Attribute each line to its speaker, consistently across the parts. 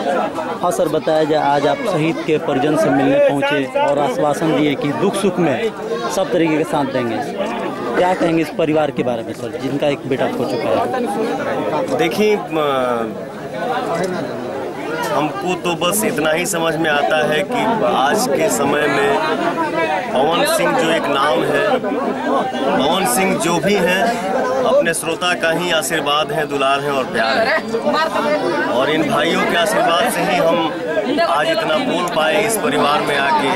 Speaker 1: हाँ सर, बताया जाए आज आप शहीद के परिजन से मिलने पहुंचे और आश्वासन दिए कि दुख सुख में सब तरीके के साथ देंगे। क्या कहेंगे इस परिवार के बारे में सर, जिनका एक बेटा खो चुका है?
Speaker 2: देखिए, हमको तो बस इतना ही समझ में आता है कि आज के समय में पवन सिंह जो एक नाम है, पवन सिंह जो भी हैं अपने श्रोता का ही आशीर्वाद है, दुलार है और प्यार है। और इन भाइयों के आशीर्वाद से ही हम आज इतना बोल पाए इस परिवार में आके।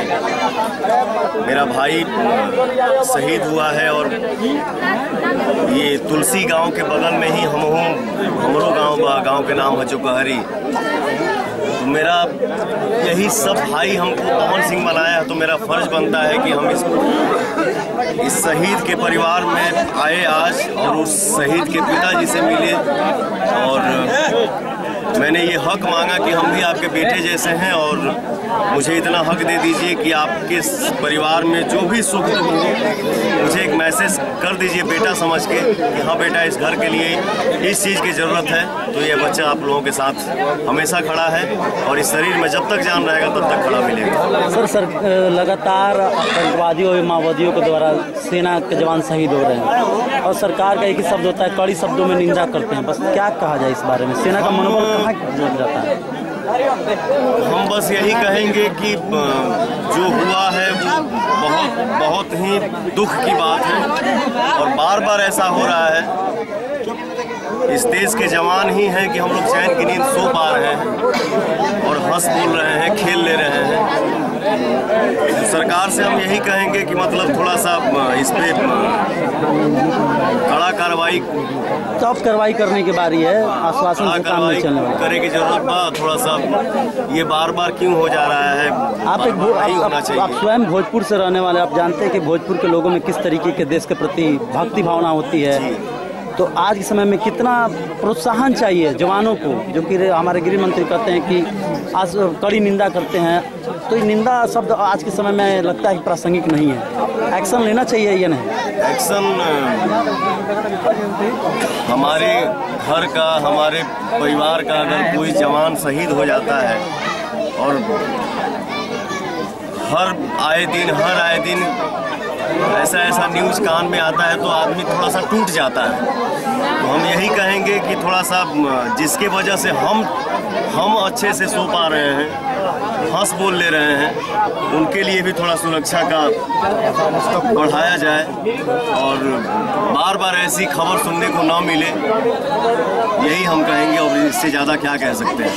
Speaker 2: मेरा भाई शहीद हुआ है और ये तुलसी गांव के बगल में ही हमरो गांव के नाम है जोकहरी। तो मेरा यही सब भाई हमको पवन सिंह बनाया है, तो मेरा फर्ज बनता है कि हम इस शहीद के परिवार में आए आज और उस शहीद के पिताजी से मिले। और मैंने ये हक मांगा कि हम भी आपके बेटे जैसे हैं और मुझे इतना हक दे दीजिए कि आपके परिवार में जो भी सुख दुख हो मुझे एक मैसेज कर दीजिए बेटा समझ के कि हाँ बेटा, इस घर के लिए इस चीज़ की ज़रूरत है। तो ये बच्चा आप लोगों के साथ हमेशा खड़ा है और इस शरीर में जब तक जान रहेगा तब तक खड़ा मिलेगा।
Speaker 1: सर लगातार आतंकवादियों और माओवादियों के द्वारा सेना के जवान शहीद हो रहे हैं और सरकार का एक ही शब्द होता है, कड़ी शब्दों में निंदा करते हैं। बस क्या कहा जाए इस बारे में? सेना का मनोबल कहाँ गिर जाता है?
Speaker 2: हम बस यही कहेंगे कि जो हुआ है वो बहुत ही दुख की बात है और बार बार ऐसा हो रहा है। इस देश के जवान ही हैं कि हम लोग चैन की नींद सो पा रहे हैं और हंस बोल रहे हैं, खेल ले रहे हैं। सरकार से हम यही कहेंगे कि मतलब थोड़ा सा इस पे कड़ा कार्रवाई,
Speaker 1: सख्त कार्रवाई करने की बारी है। आश्वासन से काम नहीं चलने वाला,
Speaker 2: करे की जरूरत बा। थोड़ा सा ये बार बार क्यों हो जा रहा है?
Speaker 1: आप स्वयं भोजपुर से रहने वाले, आप जानते हैं कि भोजपुर के लोगों में किस तरीके के देश के प्रति भक्ति भावना होती है। तो आज के समय में कितना प्रोत्साहन चाहिए जवानों को, जो कि हमारे गृह मंत्री कहते हैं कि आज कड़ी निंदा करते हैं। तो ये निंदा शब्द आज के समय में लगता है कि प्रासंगिक नहीं है। एक्शन लेना चाहिए या नहीं?
Speaker 2: एक्शन हमारे घर का, हमारे परिवार का अगर कोई जवान शहीद हो जाता है और हर आए दिन ऐसा न्यूज़ कान में आता है तो आदमी थोड़ा सा टूट जाता है। तो हम यही कहेंगे कि थोड़ा सा जिसके वजह से हम अच्छे से सो पा रहे हैं, हंस बोल ले रहे हैं, उनके लिए भी थोड़ा सुरक्षा का बढ़ाया जाए और बार बार ऐसी खबर सुनने को ना मिले, यही हम कहेंगे। और इससे ज़्यादा क्या कह सकते हैं?